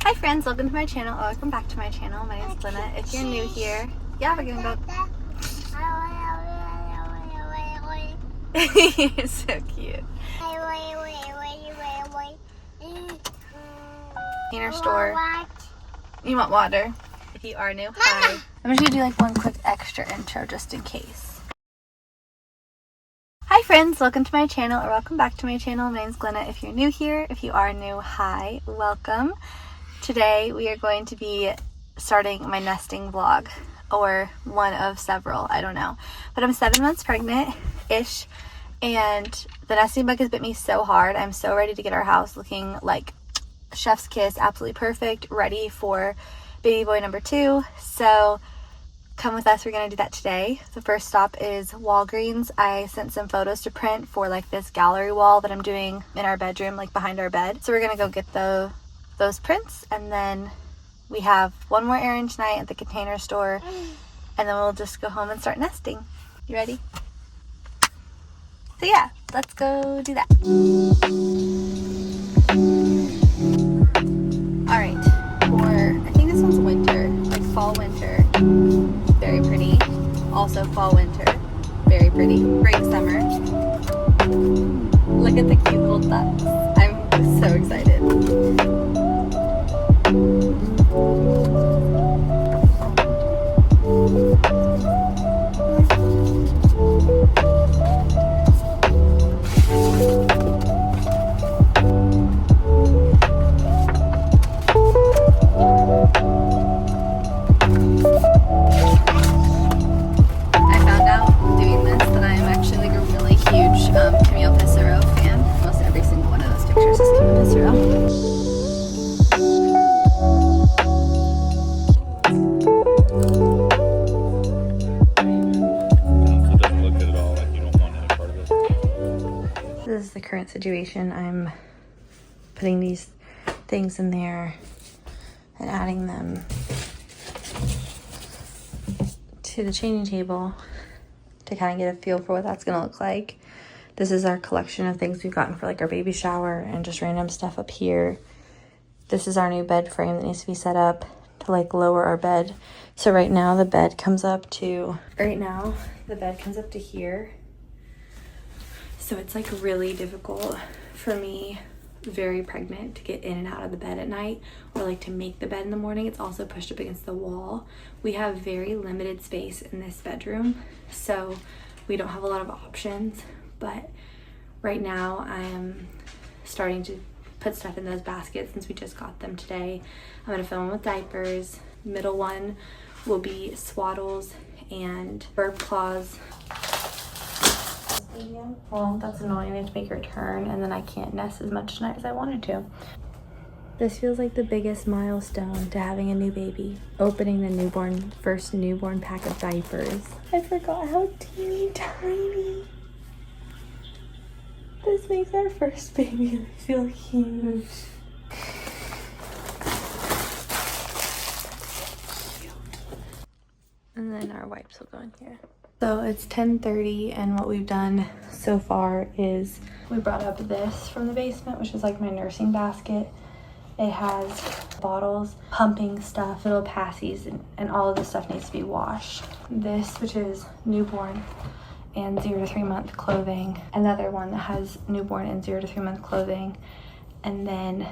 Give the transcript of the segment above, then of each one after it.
Hi friends, welcome to my channel, or welcome back to my channel. My name is Glenna. If you're new here, yeah, we're gonna go. You're so cute. Inner store. You want water? If you are new, hi. I'm just gonna do like one quick extra intro just in case. Hi friends, welcome to my channel, or welcome back to my channel. My name is Glenna. If you're new here, if you are new, hi, welcome. Today we are going to be starting my nesting vlog, or one of several, I don't know. But I'm 7 months pregnant-ish, and the nesting bug has bit me so hard. I'm so ready to get our house looking like chef's kiss, absolutely perfect, ready for baby boy number 2. So come with us, we're gonna do that today. The first stop is Walgreens. I sent some photos to print for like this gallery wall that I'm doing in our bedroom, like behind our bed. So we're gonna go get those prints, and then we have one more errand tonight at the Container Store, and then we'll just go home and start nesting. You ready? So yeah, let's go do that. Alright, I think this one's winter, like fall winter, very pretty. Also fall winter, very pretty. Great summer. Look at the cute little ducks. I'm so excited. This is the current situation. I'm putting these things in there and adding them to the changing table to kind of get a feel for what that's gonna look like. This is our collection of things we've gotten for like our baby shower and just random stuff up here. This is our new bed frame that needs to be set up to like lower our bed. So right now the bed comes up to here. So it's like really difficult for me, very pregnant, to get in and out of the bed at night, or like to make the bed in the morning. It's also pushed up against the wall. We have very limited space in this bedroom, so we don't have a lot of options. But right now I am starting to put stuff in those baskets since we just got them today. I'm gonna fill them with diapers. Middle one will be swaddles and burp claws. Well, that's annoying. I have to make her turn, and then I can't nest as much tonight as I wanted to. This feels like the biggest milestone to having a new baby. Opening the first newborn pack of diapers. I forgot how teeny tiny. This makes our first baby feel huge. And then our wipes will go in here. So it's 10:30, and what we've done so far is we brought up this from the basement, which is like my nursing basket. It has bottles, pumping stuff, little passies, and all of this stuff needs to be washed. This, which is newborn and 0 to 3 month clothing. Another one that has newborn and 0 to 3 month clothing. And then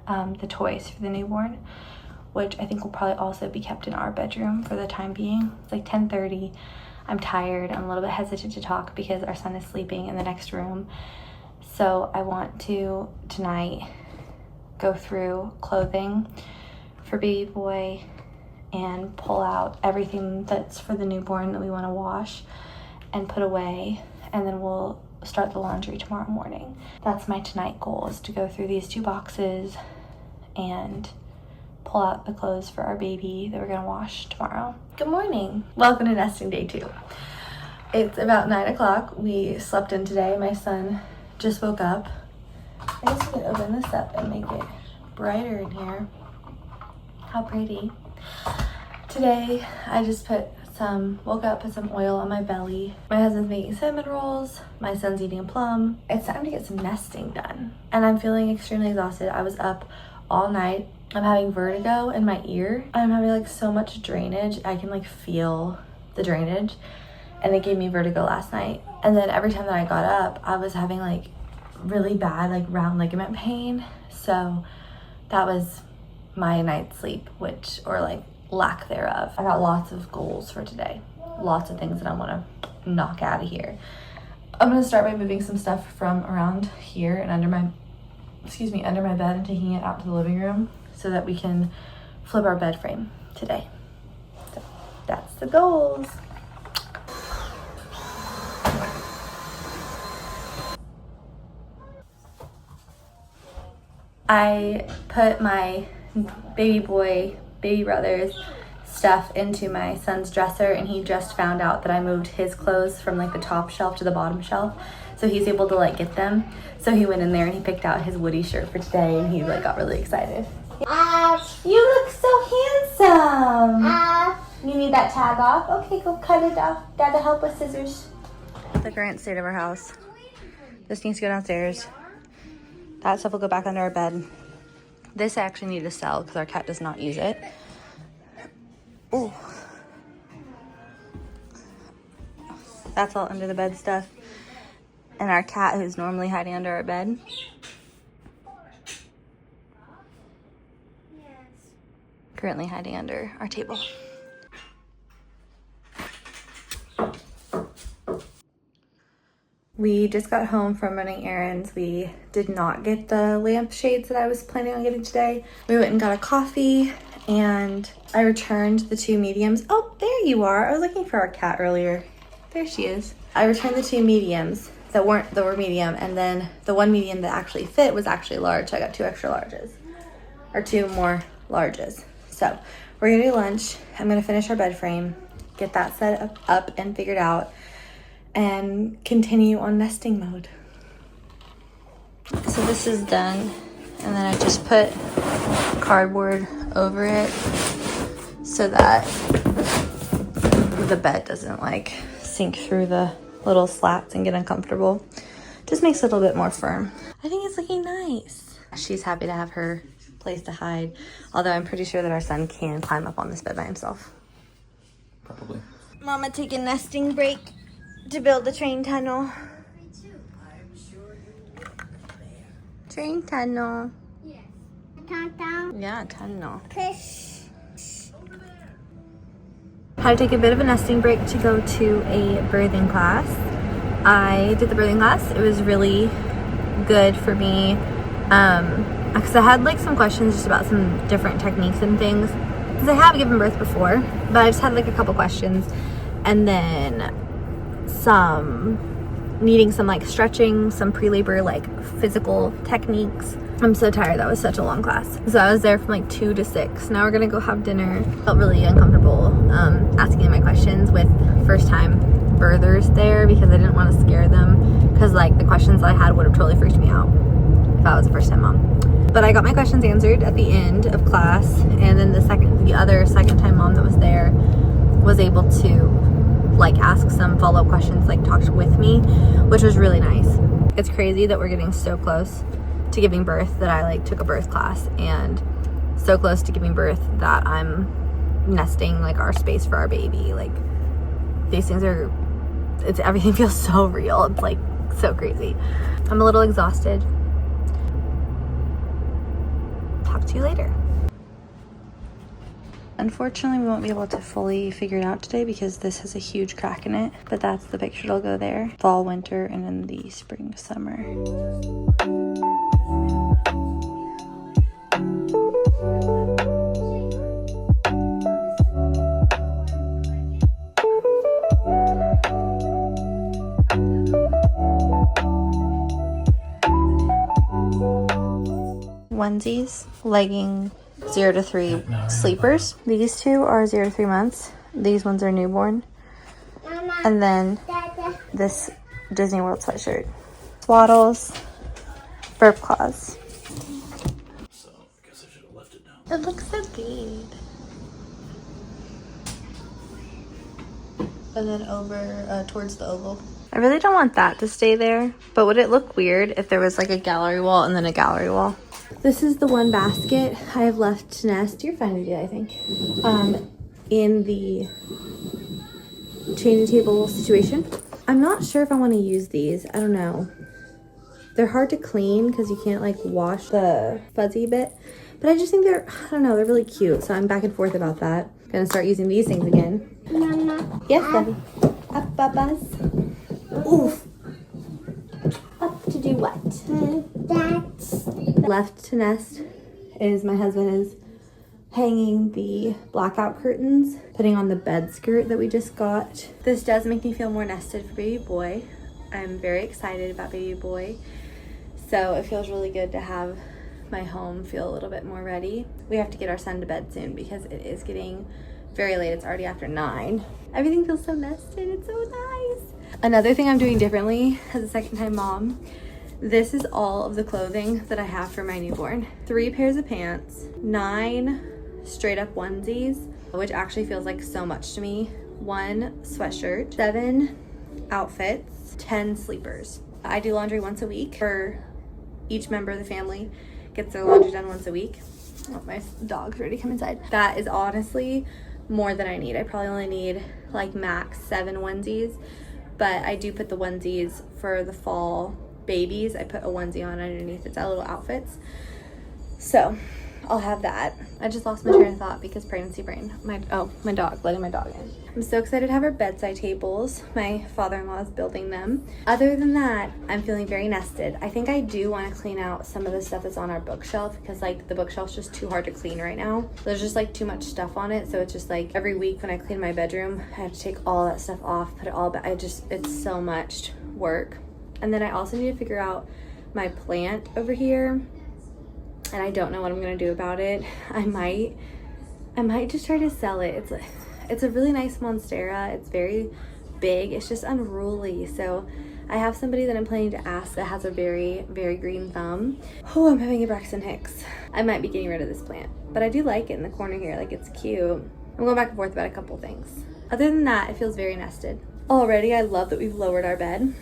the toys for the newborn, which I think will probably also be kept in our bedroom for the time being. It's like 10:30. I'm tired. I'm a little bit hesitant to talk because our son is sleeping in the next room. So I want to tonight go through clothing for baby boy and pull out everything that's for the newborn that we want to wash and put away, and then we'll start the laundry tomorrow morning. That's my tonight goal, is to go through these 2 boxes and pull out the clothes for our baby that we're gonna wash tomorrow. Good morning. Welcome to nesting day 2. It's about 9 o'clock. We slept in today. My son just woke up. I guess we can open this up and make it brighter in here. How pretty. Today, I just woke up, put some oil on my belly. My husband's making cinnamon rolls. My son's eating a plum. It's time to get some nesting done. And I'm feeling extremely exhausted. I was up all night I'm having vertigo in my ear. I'm having like so much drainage. I can like feel the drainage, and it gave me vertigo last night. And then every time that I got up, I was having like really bad like round ligament pain. So that was my night's sleep, which, or like lack thereof. I got lots of goals for today. Lots of things that I want to knock out of here. I'm gonna start by moving some stuff from around here and under my bed and taking it out to the living room so that we can flip our bed frame today. So that's the goals. I put my baby brother's stuff into my son's dresser, and he just found out that I moved his clothes from like the top shelf to the bottom shelf, so he's able to like get them. So he went in there and he picked out his Woody shirt for today, and he like got really excited. You look so handsome. You need that tag off? Okay, go cut it off. Dada, help with scissors. The current state of our house. This needs to go downstairs. That stuff will go back under our bed. This I actually need to sell because our cat does not use it. Ooh. That's all under the bed stuff. And our cat, who's normally hiding under our bed, currently hiding under our table. We just got home from running errands. We did not get the lampshades that I was planning on getting today. We went and got a coffee, and I returned the 2 mediums. Oh, there you are. I was looking for our cat earlier. There she is. I returned the 2 mediums that were medium, and then the 1 medium that actually fit was actually large. So I got 2 extra larges, or 2 more larges. So we're gonna do lunch. I'm gonna finish our bed frame, get that set up and figured out, and continue on nesting mode. So this is done, and then I just put cardboard over it so that the bed doesn't like sink through the little slats and get uncomfortable. Just makes it a little bit more firm. I think it's looking nice. She's happy to have her place to hide, although I'm pretty sure that our son can climb up on this bed by himself. Probably. Mama take a nesting break to build the train tunnel. Train tunnel. Yes. Tunnel. Yeah, tunnel. Push. Had to take a bit of a nesting break to go to a birthing class. I did the birthing class. It was really good for me because I had like some questions just about some different techniques and things, because I have given birth before, but I just had like a couple questions, and then needing some like stretching, some pre-labor like physical techniques. I'm so tired. That was such a long class. So I was there from like 2 to 6. Now we're gonna go have dinner. Felt really uncomfortable asking them my questions with first time birthers there, because I didn't want to scare them, because like the questions I had would have totally freaked me out if I was a first time mom. But I got my questions answered at the end of class, and then the other second time mom that was there was able to like ask some follow-up questions, like talked with me, which was really nice. It's crazy that we're getting so close to giving birth that I like took a birth class, and so close to giving birth that I'm nesting like our space for our baby. Like these things are, everything feels so real. It's like so crazy. I'm a little exhausted. Talk to you later. Unfortunately, we won't be able to fully figure it out today because this has a huge crack in it, but that's the picture that'll go there. Fall, winter, and then the spring, summer. Onesies, legging 0 to 3 sleepers. These 2 are 0 to 3 months. These ones are newborn. And then this Disney World sweatshirt. Swaddles, burp claws. So I guess I should have left it down. It looks so good. And then over towards the oval. I really don't want that to stay there, but would it look weird if there was like a gallery wall and then a gallery wall? This is the one basket I have left to nest. You're fine to do that, I think. In the changing table situation. I'm not sure if I want to use these. I don't know. They're hard to clean because you can't like wash the fuzzy bit. But I just think they're, I don't know, they're really cute. So I'm back and forth about that. Gonna start using these things again. Mama. Yes, Daddy. Up, Bubba's. Oof. Up to do what? That's Left to nest is my husband is hanging the blackout curtains, putting on the bed skirt that we just got. This does make me feel more nested for baby boy. I'm very excited about baby boy. So it feels really good to have my home feel a little bit more ready. We have to get our son to bed soon because it is getting very late. It's already after 9. Everything feels so nested. It's so nice. Another thing I'm doing differently as a second-time mom, this is all of the clothing that I have for my newborn. 3 pairs of pants, 9 straight up onesies, which actually feels like so much to me, 1 sweatshirt, 7 outfits, 10 sleepers. I do laundry once a week. For each member of the family gets their laundry done once a week. Oh, my dog's ready to come inside. That is honestly more than I need. I probably only need like max 7 onesies, but I do put the onesies for the fall babies. I put a onesie on underneath. It's our little outfits. So I'll have that. I just lost my train of thought because pregnancy brain. My dog, letting my dog in. I'm so excited to have our bedside tables. My father-in-law is building them. Other than that, I'm feeling very nested. I think I do want to clean out some of the stuff that's on our bookshelf because like the bookshelf's just too hard to clean right now. There's just like too much stuff on it. So it's just like every week when I clean my bedroom, I have to take all that stuff off, put it all back. It's so much work. And then I also need to figure out my plant over here. And I don't know what I'm gonna do about it. I might just try to sell it. It's a really nice monstera. It's very big. It's just unruly. So I have somebody that I'm planning to ask that has a very, very green thumb. Oh, I'm having a Braxton Hicks. I might be getting rid of this plant, but I do like it in the corner here. Like, it's cute. I'm going back and forth about a couple things. Other than that, it feels very nested. Already, I love that we've lowered our bed.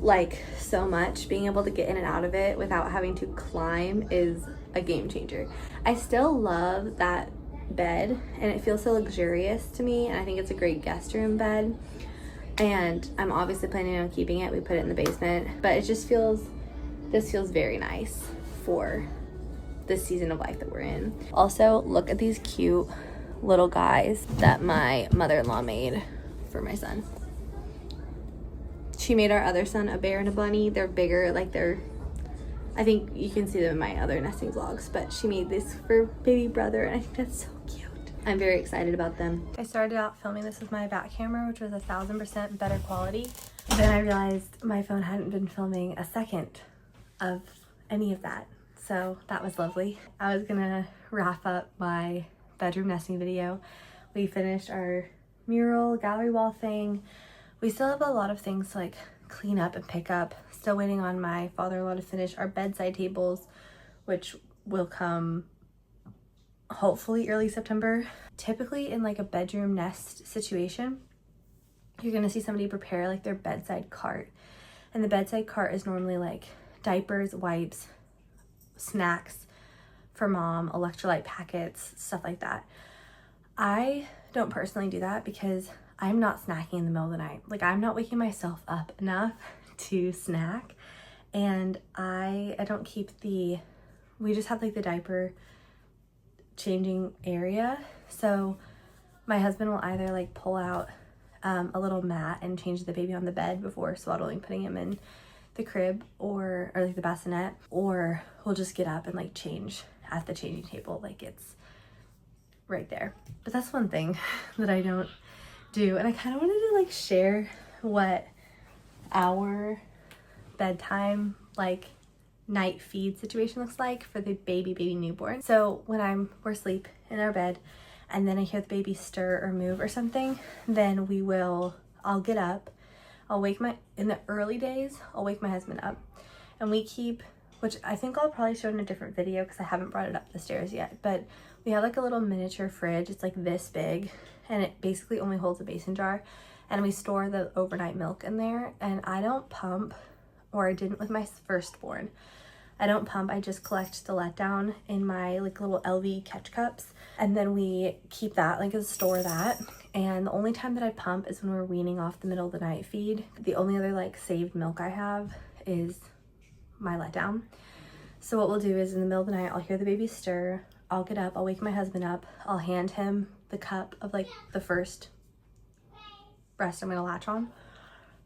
Like, so much. Being able to get in and out of it without having to climb is a game changer. I still love that bed and it feels so luxurious to me, and I think it's a great guest room bed, and I'm obviously planning on keeping it. We put it in the basement, but it just feels, this feels very nice for this season of life that we're in. Also, look at these cute little guys that my mother-in-law made for my son. She made our other son a bear and a bunny. They're bigger, like I think you can see them in my other nesting vlogs, but she made this for baby brother, and I think that's so cute. I'm very excited about them. I started out filming this with my back camera, which was 1000% better quality. Then I realized my phone hadn't been filming a second of any of that, so that was lovely. I was gonna wrap up my bedroom nesting video. We finished our mural gallery wall thing. We still have a lot of things to like clean up and pick up. Still waiting on my father-in-law to finish our bedside tables, which will come hopefully early September. Typically in like a bedroom nest situation, you're gonna see somebody prepare like their bedside cart. And the bedside cart is normally like diapers, wipes, snacks for mom, electrolyte packets, stuff like that. I don't personally do that because I'm not snacking in the middle of the night. Like, I'm not waking myself up enough to snack, and I don't keep we just have like the diaper changing area. So my husband will either like pull out a little mat and change the baby on the bed before swaddling, putting him in the crib or like the bassinet, or we'll just get up and like change at the changing table. Like, it's right there. But that's one thing that I don't do, and I kind of wanted to like share what our bedtime like night feed situation looks like for the baby newborn. So when we're asleep in our bed and then I hear the baby stir or move or something, then I'll get up, in the early days I'll wake my husband up, and we keep, which I think I'll probably show in a different video because I haven't brought it up the stairs yet, but we have like a little miniature fridge. It's like this big, and it basically only holds a mason jar, and we store the overnight milk in there. And I don't pump, or I didn't with my firstborn. I don't pump, I just collect the letdown in my like little LV catch cups, and then we keep that, like store that. And the only time that I pump is when we're weaning off the middle of the night feed. The only other like saved milk I have is my letdown. So what we'll do is in the middle of the night, I'll hear the baby stir, I'll get up, I'll wake my husband up, I'll hand him the cup of like the first breast I'm gonna latch on,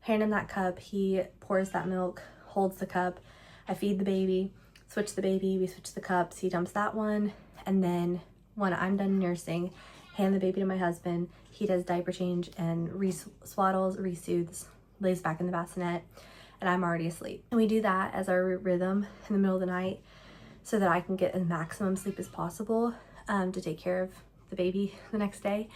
hand him that cup, he pours that milk, holds the cup, I feed the baby, switch the baby, we switch the cups, he dumps that one, and then when I'm done nursing, hand the baby to my husband, he does diaper change and swaddles, re-soothes, lays back in the bassinet, and I'm already asleep. And we do that as our rhythm in the middle of the night so that I can get as maximum sleep as possible to take care of the baby the next day.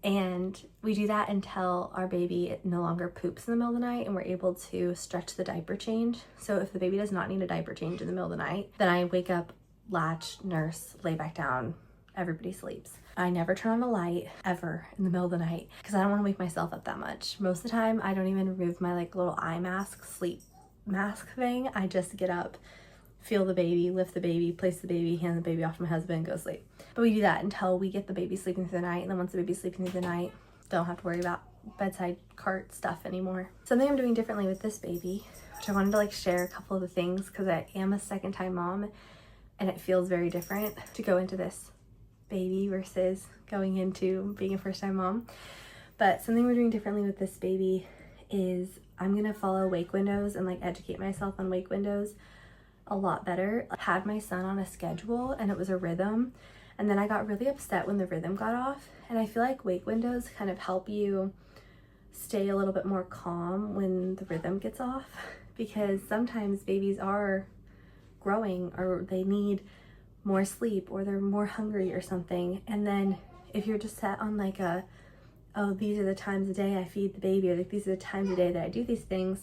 And we do that until our baby no longer poops in the middle of the night and we're able to stretch the diaper change. So if the baby does not need a diaper change in the middle of the night, then I wake up, latch, nurse, lay back down, everybody sleeps. I never turn on a light ever in the middle of the night because I don't want to wake myself up that much. Most of the time I don't even remove my like little eye mask, sleep mask thing. I just get up, feel the baby, lift the baby, place the baby, hand the baby off to my husband, go sleep. But we do that until we get the baby sleeping through the night, and then once the baby's sleeping through the night, don't have to worry about bedside cart stuff anymore. Something I'm doing differently with this baby, which I wanted to like share a couple of the things because I am a second time mom and it feels very different to go into this baby versus going into being a first time mom. But something we're doing differently with this baby is I'm gonna follow wake windows and like educate myself on wake windows a lot better. I had my son on a schedule and it was a rhythm, and then I got really upset when the rhythm got off, and I feel like wake windows kind of help you stay a little bit more calm when the rhythm gets off, because sometimes babies are growing or they need more sleep or they're more hungry or something, and then if you're just set on like a, oh, these are the times of day I feed the baby, or like these are the times of day that I do these things,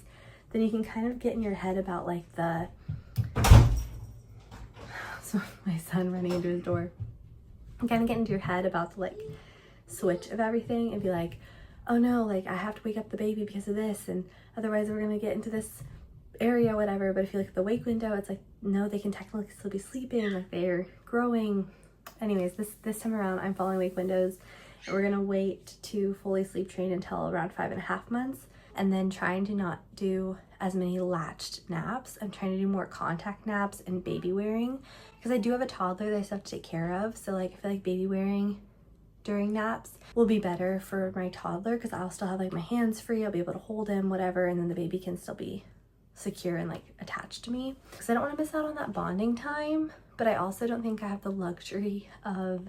then you can kind of get in your head about like the, so my son running into his door, and kind of get into your head about the like switch of everything and be like, oh no, like I have to wake up the baby because of this, and otherwise we're gonna get into this area, whatever. But if you look at the wake window, it's like, no, they can technically still be sleeping, like they're growing. Anyways, this time around I'm following wake windows, and we're gonna wait to fully sleep train until around 5.5 months, and then trying to not do as many latched naps. I'm trying to do more contact naps and baby wearing, because I do have a toddler that I still have to take care of. So like I feel like baby wearing during naps will be better for my toddler because I'll still have like my hands free, I'll be able to hold him, whatever, and then the baby can still be secure and like attached to me, because I don't want to miss out on that bonding time. But I also don't think I have the luxury of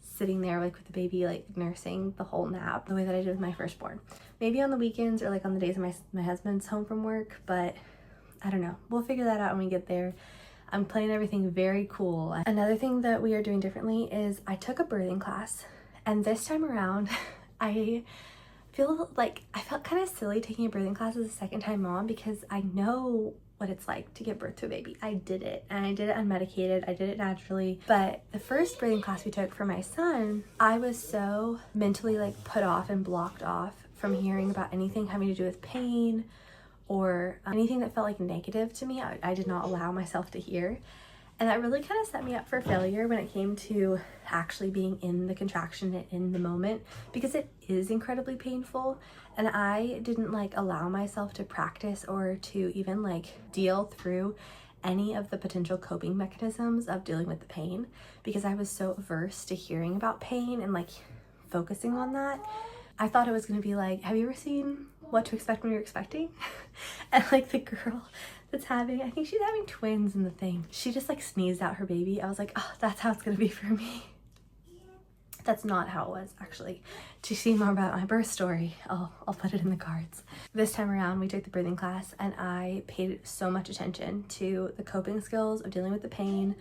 sitting there like with the baby, like nursing the whole nap the way that I did with my firstborn. Maybe on the weekends or like on the days my husband's home from work, but I don't know, we'll figure that out when we get there. I'm playing everything very cool. Another thing that we are doing differently is I took a birthing class, and this time around I felt kind of silly taking a birthing class as a second time mom, because I know what it's like to give birth to a baby. I did it, and I did it unmedicated, I did it naturally. But the first birthing class we took for my son, I was so mentally like put off and blocked off from hearing about anything having to do with pain or anything that felt like negative to me. I did not allow myself to hear. And that really kind of set me up for failure when it came to actually being in the contraction and in the moment, because it is incredibly painful. And I didn't like allow myself to practice or to even like deal through any of the potential coping mechanisms of dealing with the pain, because I was so averse to hearing about pain and like focusing on that. I thought it was going to be like, have you ever seen What to Expect When You're Expecting? And like the girl that's having, I think she's having twins in the thing, she just like sneezed out her baby. I was like, oh, that's how it's going to be for me. That's not how it was, actually. To see more about my birth story, I'll put it in the cards. This time around, we took the birthing class, and I paid so much attention to the coping skills of dealing with the pain,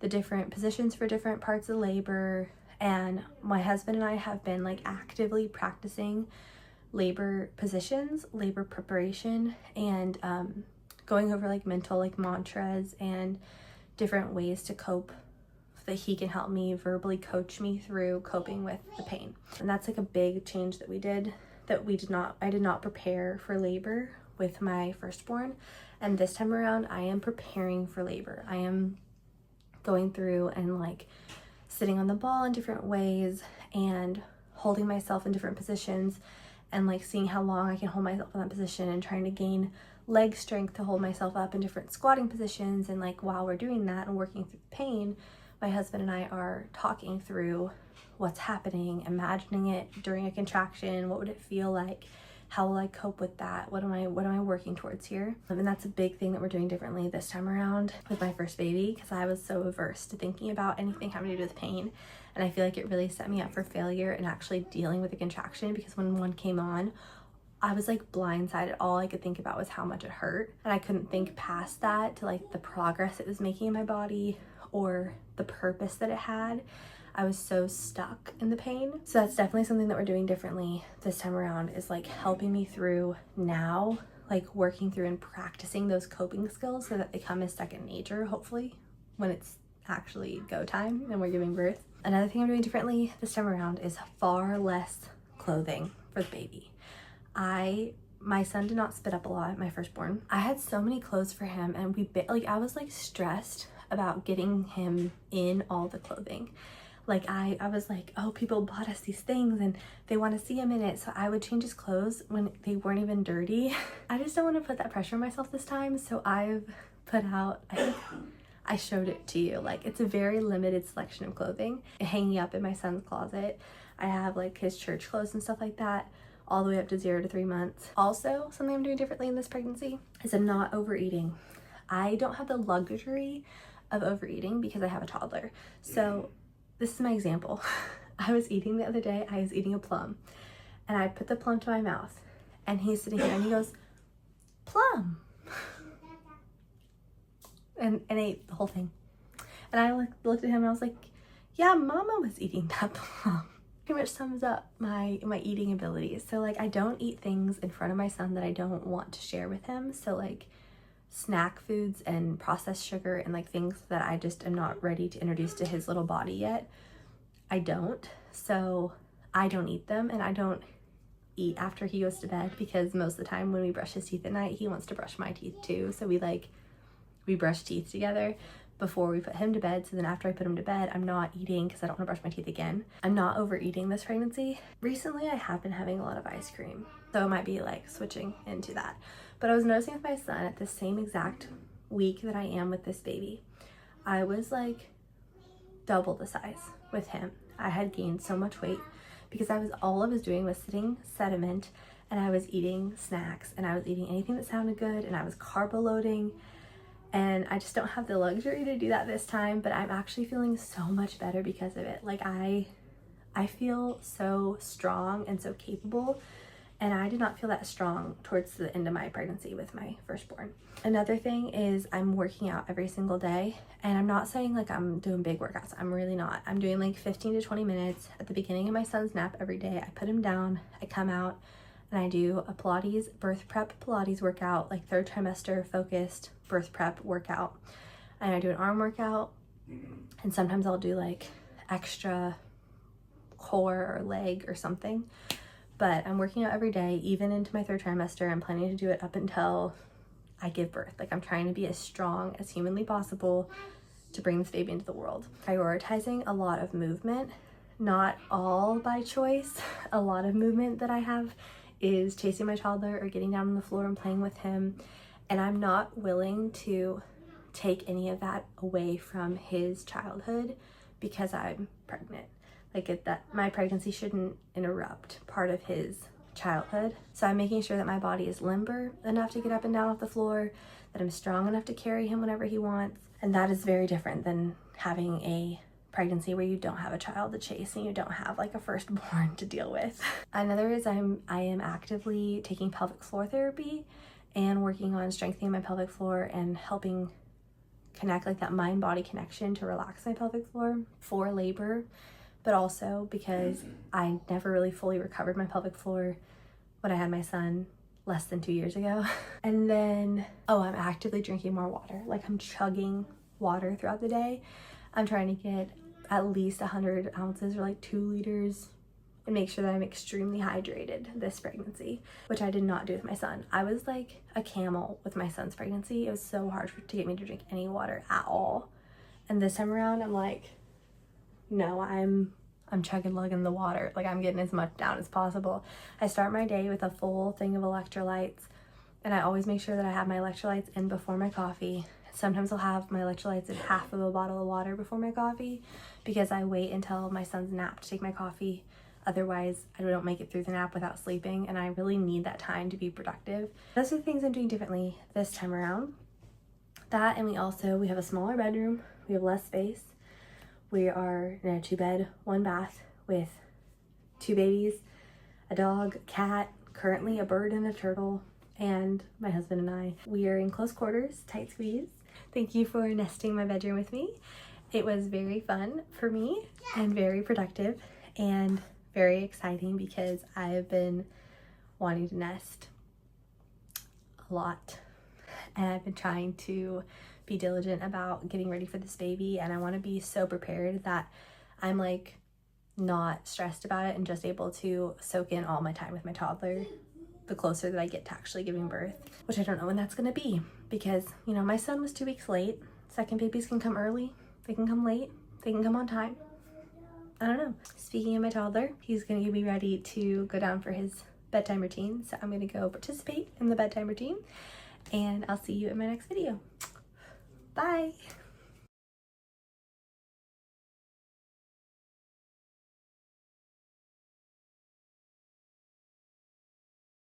the different positions for different parts of labor. And my husband and I have been like actively practicing labor positions, labor preparation, and going over like mental like mantras and different ways to cope that he can help me verbally coach me through coping with the pain. And that's like a big change that we did, that I did not prepare for labor with my firstborn. And this time around, I am preparing for labor. I am going through and like sitting on the ball in different ways and holding myself in different positions and like seeing how long I can hold myself in that position and trying to gain leg strength to hold myself up in different squatting positions. And like while we're doing that and working through the pain, my husband and I are talking through what's happening, imagining it during a contraction. What would it feel like? How will I cope with that? What am I working towards here? And that's a big thing that we're doing differently this time around with my first baby, because I was so averse to thinking about anything having to do with pain. And I feel like it really set me up for failure in actually dealing with the contraction, because when one came on, I was like blindsided. All I could think about was how much it hurt. And I couldn't think past that to like the progress it was making in my body or the purpose that it had. I was so stuck in the pain. So that's definitely something that we're doing differently this time around, is like helping me through now, like working through and practicing those coping skills so that they come as second nature, hopefully, when it's actually go time and we're giving birth. Another thing I'm doing differently this time around is far less clothing for the baby. My son did not spit up a lot, my firstborn. I had so many clothes for him, and I was like stressed about getting him in all the clothing. Like I was like, oh, people bought us these things and they want to see him in it. So I would change his clothes when they weren't even dirty. I just don't want to put that pressure on myself this time. So I've put out, I think I showed it to you. Like it's a very limited selection of clothing hanging up in my son's closet. I have like his church clothes and stuff like that, all the way up to 0 to 3 months. Also, something I'm doing differently in this pregnancy is I'm not overeating. I don't have the luxury of overeating because I have a toddler. So this is my example. I was eating the other day, I was eating a plum, and I put the plum to my mouth, and he's sitting here and he goes, plum, and ate the whole thing. And I looked at him and I was like, yeah, mama was eating that plum. Pretty much sums up my eating abilities. So like I don't eat things in front of my son that I don't want to share with him. So like snack foods and processed sugar and like things that I just am not ready to introduce to his little body yet, I don't. So I don't eat them, and I don't eat after he goes to bed, because most of the time when we brush his teeth at night, he wants to brush my teeth too. So we brush teeth together before we put him to bed. So then after I put him to bed, I'm not eating because I don't want to brush my teeth again. I'm not overeating this pregnancy. Recently, I have been having a lot of ice cream, so it might be like switching into that. But I was noticing with my son at the same exact week that I am with this baby, I was like double the size with him. I had gained so much weight because all I was doing was sitting sediment, and I was eating snacks, and I was eating anything that sounded good, and I was carbo loading. And I just don't have the luxury to do that this time, but I'm actually feeling so much better because of it. Like I feel so strong and so capable, and I did not feel that strong towards the end of my pregnancy with my firstborn. Another thing is I'm working out every single day, and I'm not saying like I'm doing big workouts. I'm really not. I'm doing like 15 to 20 minutes at the beginning of my son's nap every day. I put him down, I come out, and I do a Pilates, birth prep Pilates workout, like 3rd trimester focused birth prep workout. And I do an arm workout, and sometimes I'll do like extra core or leg or something. But I'm working out every day, even into my 3rd trimester. I'm planning to do it up until I give birth. Like I'm trying to be as strong as humanly possible to bring this baby into the world. Prioritizing a lot of movement, not all by choice. A lot of movement that I have is chasing my toddler or getting down on the floor and playing with him. And I'm not willing to take any of that away from his childhood because I'm pregnant. Like my pregnancy shouldn't interrupt part of his childhood. So I'm making sure that my body is limber enough to get up and down off the floor, that I'm strong enough to carry him whenever he wants. And that is very different than having a pregnancy where you don't have a child to chase and you don't have like a firstborn to deal with. Another is I am actively taking pelvic floor therapy and working on strengthening my pelvic floor and helping connect like that mind-body connection to relax my pelvic floor for labor, but also because I never really fully recovered my pelvic floor when I had my son less than 2 years ago. And then, I'm actively drinking more water. Like I'm chugging water throughout the day. I'm trying to get at least 100 ounces or like 2 liters and make sure that I'm extremely hydrated this pregnancy, which I did not do with my son. I was like a camel with my son's pregnancy. It was so hard to get me to drink any water at all. And this time around, I'm like, no, I'm chugging lugging the water. Like, I'm getting as much down as possible. I start my day with a full thing of electrolytes, and I always make sure that I have my electrolytes in before my coffee. Sometimes I'll have my electrolytes in half of a bottle of water before my coffee, because I wait until my son's nap to take my coffee. Otherwise, I don't make it through the nap without sleeping, and I really need that time to be productive. Those are the things I'm doing differently this time around. That, and we have a smaller bedroom. We have less space. We are in a 2-bed, 1-bath with 2 babies, a dog, cat, currently a bird and a turtle, and my husband and I. We are in close quarters, tight squeeze. Thank you for nesting my bedroom with me. It was very fun for me and very productive and very exciting, because I've been wanting to nest a lot, and I've been trying to be diligent about getting ready for this baby, and I want to be so prepared that I'm like not stressed about it and just able to soak in all my time with my toddler the closer that I get to actually giving birth, which I don't know when that's going to be, because, you know, my son was 2 weeks late. Second babies can come early, they can come late, they can come on time. I don't know. Speaking of my toddler, he's going to be ready to go down for his bedtime routine, so I'm going to go participate in the bedtime routine, and I'll see you in my next video. Bye!